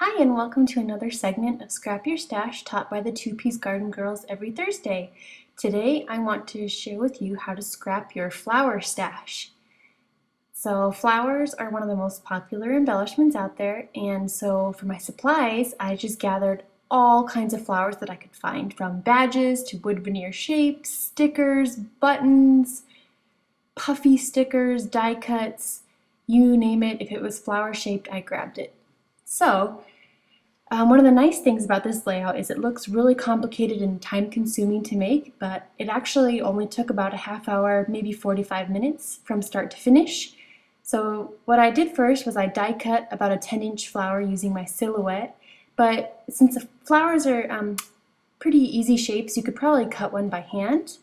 Hi, and welcome to another segment of Scrap Your Stash taught by the Two-Piece Garden Girls every Thursday. Today I want to share with you how to scrap your flower stash. So flowers are one of the most popular embellishments out there, and so for my supplies I just gathered all kinds of flowers that I could find, from badges to wood veneer shapes, stickers, buttons, puffy stickers, die cuts, you name it. If it was flower shaped, I grabbed it. So one of the nice things about this layout is it looks really complicated and time-consuming to make, but it actually only took about a half hour, maybe 45 minutes from start to finish. So what I did first was I die cut about a 10-inch flower using my silhouette, but since the flowers are pretty easy shapes, you could probably cut one by hand.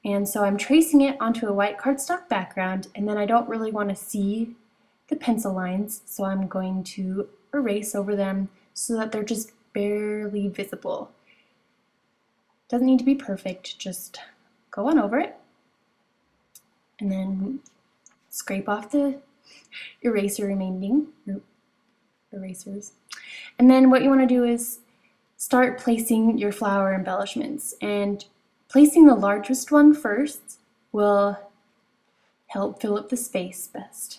And so I'm tracing it onto a white cardstock background, and then I don't really want to see the pencil lines, so I'm going to erase over them so that they're just barely visible. Doesn't need to be perfect, just go on over it and then scrape off the remaining erasers. And then what you want to do is start placing your flower embellishments, and placing the largest one first will help fill up the space best.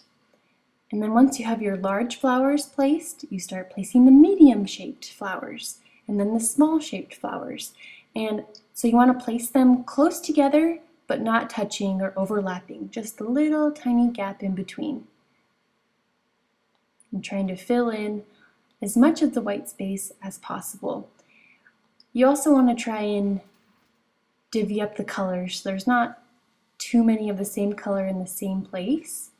And then once you have your large flowers placed, you start placing the medium-shaped flowers and then the small-shaped flowers. And so you want to place them close together but not touching or overlapping, just a little tiny gap in between. I'm trying to fill in as much of the white space as possible. You also want to try and divvy up the colors. There's not too many of the same color in the same place.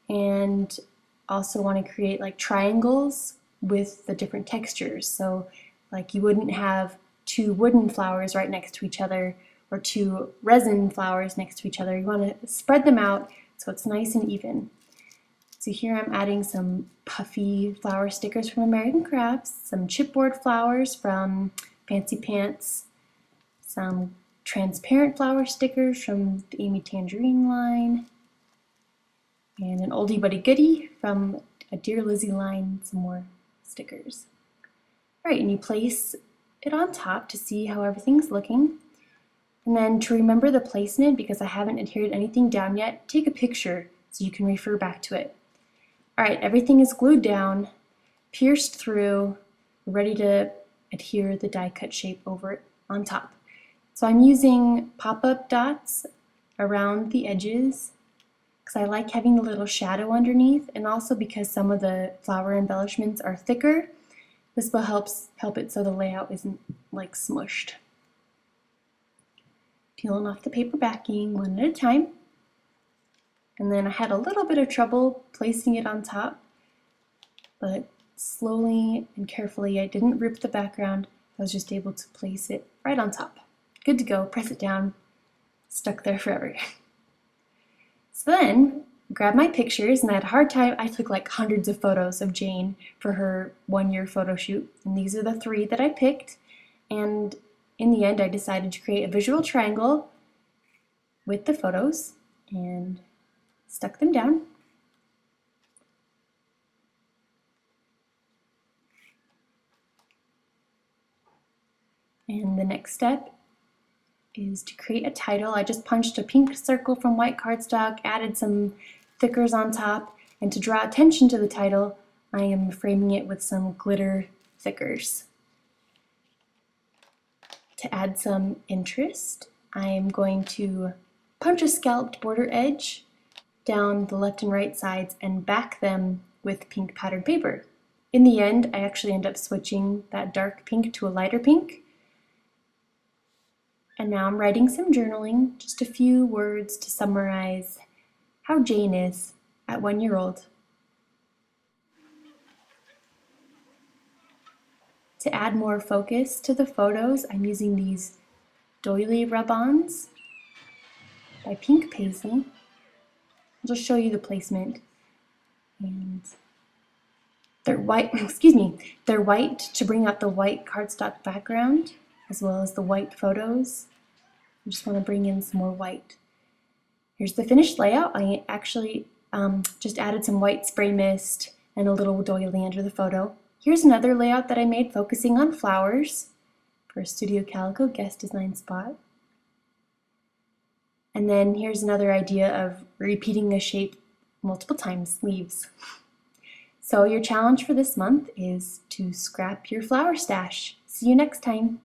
And also want to create like triangles with the different textures. So like you wouldn't have two wooden flowers right next to each other or two resin flowers next to each other. You want to spread them out so it's nice and even. So here I'm adding some puffy flower stickers from American Crafts, some chipboard flowers from Fancy Pants, some transparent flower stickers from the Amy Tangerine line, and an oldie but a goodie from a Dear Lizzie line, some more stickers. Alright, and you place it on top to see how everything's looking. And then to remember the placement, because I haven't adhered anything down yet, take a picture so you can refer back to it. Alright, everything is glued down, pierced through, ready to adhere the die cut shape over it on top. So I'm using pop-up dots around the edges because I like having a little shadow underneath, and also because some of the flower embellishments are thicker. This will help it so the layout isn't like smushed. Peeling off the paper backing one at a time. And then I had a little bit of trouble placing it on top, but slowly and carefully, I didn't rip the background. I was just able to place it right on top. Good to go, press it down, stuck there forever. So then, grab my pictures, and I had a hard time. I took like hundreds of photos of Jane for her one-year photo shoot, and these are the 3 that I picked. And in the end, I decided to create a visual triangle with the photos and stuck them down. And the next step is to create a title. I just punched a pink circle from white cardstock, added some thickers on top, and to draw attention to the title, I am framing it with some glitter thickers. To add some interest, I am going to punch a scalloped border edge down the left and right sides and back them with pink patterned paper. In the end, I actually end up switching that dark pink to a lighter pink. And now I'm writing some journaling, just a few words to summarize how Jane is at 1 year old. To add more focus to the photos, I'm using these doily rub-ons by Pink Paisley. I'll just show you the placement. And they're white, they're white to bring out the white cardstock background, as well as the white photos. I just want to bring in some more white. Here's the finished layout. I actually just added some white spray mist and a little doily under the photo. Here's another layout that I made focusing on flowers for a Studio Calico guest design spot. And then here's another idea of repeating a shape multiple times, leaves. So your challenge for this month is to scrap your flower stash. See you next time.